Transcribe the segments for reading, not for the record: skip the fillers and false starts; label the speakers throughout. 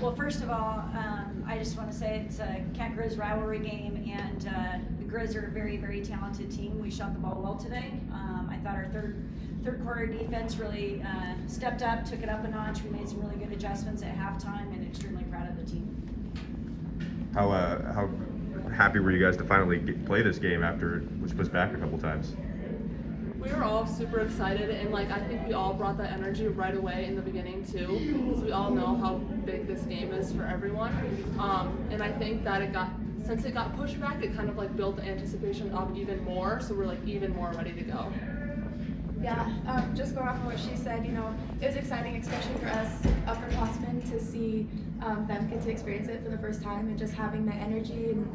Speaker 1: Well, first of all, I just want to say it's a Cat-Griz rivalry game, and the Grizz are a very, very talented team. We shot the ball well today. I thought our third quarter defense really stepped up, took it up a notch. We made some really good adjustments at halftime, and extremely proud of the team.
Speaker 2: How happy were you guys to finally play this game after it was pushed back a couple times?
Speaker 3: We were all super excited, and I think we all brought that energy right away in the beginning too, because we all know how big this game is for everyone. And I think that since it got pushed back, it kind of built the anticipation up even more, so we're even more ready to go.
Speaker 4: Yeah, just going off of what she said, it was exciting, especially for us upperclassmen, to see them get to experience it for the first time, and just having the energy and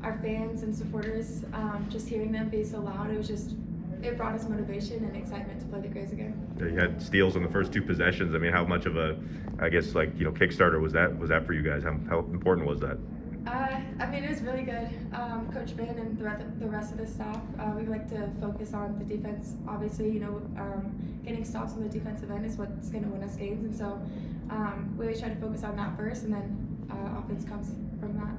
Speaker 4: our fans and supporters, just hearing them be so loud. It brought us motivation and excitement to play the Grizz again.
Speaker 2: Yeah, you had steals on the first two possessions. I mean, how much of a, Kickstarter was that for you guys? How important was that?
Speaker 4: It was really good. Coach Ben and the rest of the staff, we like to focus on the defense. Obviously, getting stops on the defensive end is what's going to win us games, and so we always try to focus on that first, and then offense comes from that.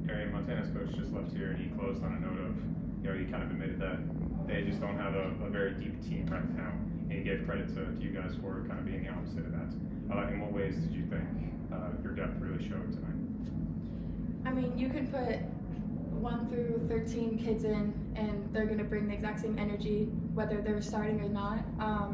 Speaker 5: Darian, Montana's coach just left here, and he closed on a note of, he kind of admitted that they just don't have a very deep team right now, and he gave credit to you guys for kind of being the opposite of that. In what ways did you think your depth really showed tonight?
Speaker 4: You can put 1 through 13 kids in, and they're going to bring the exact same energy, whether they're starting or not. I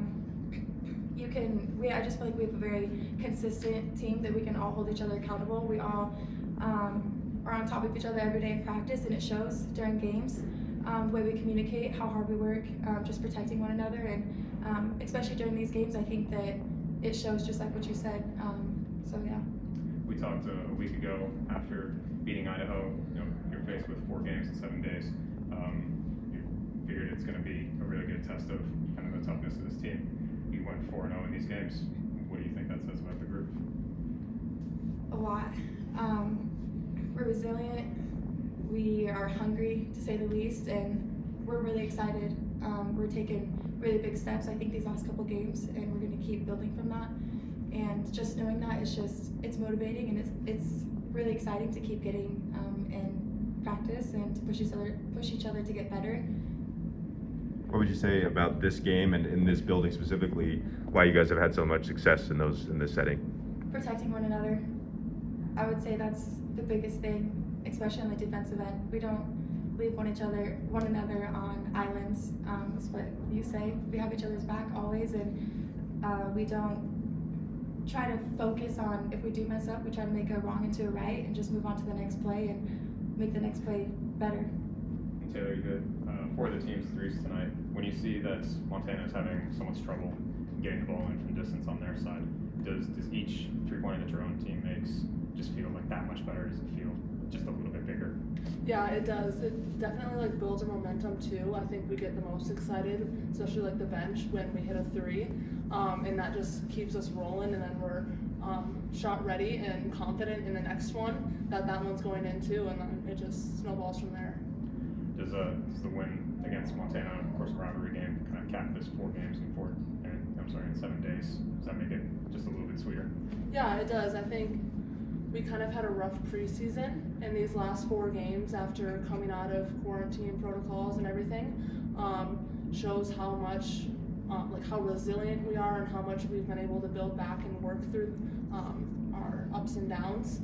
Speaker 4: just feel like we have a very consistent team that we can all hold each other accountable. We all are on top of each other every day in practice, and it shows during games. The way we communicate, how hard we work, just protecting one another, and especially during these games, I think that it shows, just like what you said. So yeah.
Speaker 5: We talked a week ago after beating Idaho. You're faced with 4 games in 7 days. You figured it's going to be a really good test of kind of the toughness of this team. You went 4-0 in these games. What do you think that says about the group?
Speaker 4: A lot. We're resilient. We are hungry, to say the least, and we're really excited. We're taking really big steps, I think, these last couple games, and we're going to keep building from that. And just knowing that, it's motivating, and it's really exciting to keep getting in practice and to push each other to get better.
Speaker 2: What would you say about this game and in this building specifically, why you guys have had so much success in this setting?
Speaker 4: Protecting one another. I would say that's the biggest thing, especially on the defensive end. We don't leave one another on islands. That's what you say. We have each other's back always, and we don't try to focus on, if we do mess up, we try to make a wrong into a right and just move on to the next play and make the next play better.
Speaker 5: And Taylor, you did 4 of the team's threes tonight. When you see that Montana is having so much trouble getting the ball in from distance on their side, does each 3-pointer that your own team makes just feel that much better? Does it feel just a little bit bigger?
Speaker 3: Yeah, it does. It definitely builds our momentum too. I think we get the most excited, especially the bench, when we hit a 3, and that just keeps us rolling, and then we're shot ready and confident in the next one that one's going into, and then it just snowballs from there.
Speaker 5: Does the win against Montana, of course, a rivalry game, kind of cap this 4 games in 7 days? Does that make it just a little bit sweeter?
Speaker 3: Yeah, it does. I think we kind of had a rough preseason, and these last 4 games after coming out of quarantine protocols and everything shows how much, how resilient we are and how much we've been able to build back and work through our ups and downs.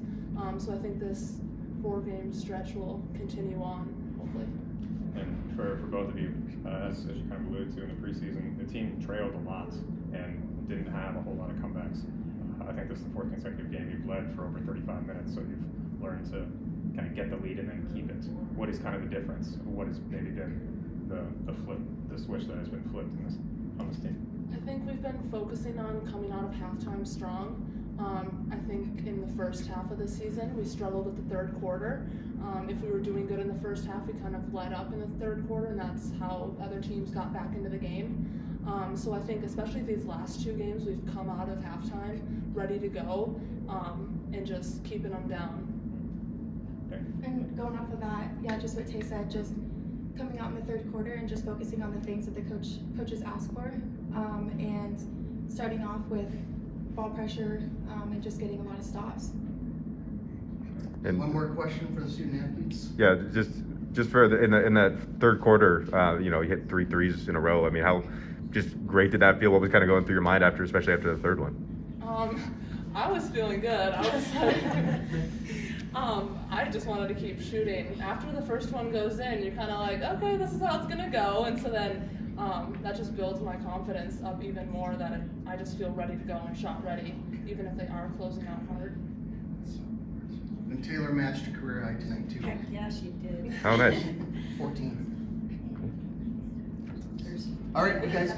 Speaker 3: So I think this 4-game stretch will continue on, hopefully.
Speaker 5: And for both of you, as you kind of alluded to in the preseason, the team trailed a lot and didn't have a whole lot of comebacks. I think this is the 4th consecutive game you've led for over 35 minutes, so you've learned to kind of get the lead and then keep it. What is kind of the difference? What has maybe been the switch that has been flipped on this team?
Speaker 3: I think we've been focusing on coming out of halftime strong. I think in the first half of the season, we struggled with the 3rd quarter. If we were doing good in the first half, we kind of let up in the 3rd quarter, and that's how other teams got back into the game. So I think especially these last 2 games, we've come out of halftime ready to go, and just keeping them down.
Speaker 5: Okay.
Speaker 4: And going off of that, yeah, just what Tay said, just coming out in the 3rd quarter and just focusing on the things that the coaches ask for, and starting off with ball pressure and just getting a lot of stops.
Speaker 2: And
Speaker 6: One more question for the student athletes.
Speaker 2: yeah, just for in that third quarter, you know, you hit 3 threes in a row. I mean, how just great did that feel? What was kind of going through your mind especially after the third one?
Speaker 3: I was feeling good. I was like, I just wanted to keep shooting. After the first one goes in, you're kind of like, okay, this is how it's gonna go, and so then that just builds my confidence up even more. That I just feel ready to go and shot ready, even if they are closing out hard.
Speaker 6: And Taylor matched a career high tonight too.
Speaker 1: Heck, yeah, she did.
Speaker 2: How nice.
Speaker 6: 14.
Speaker 1: There's
Speaker 6: All right, you guys.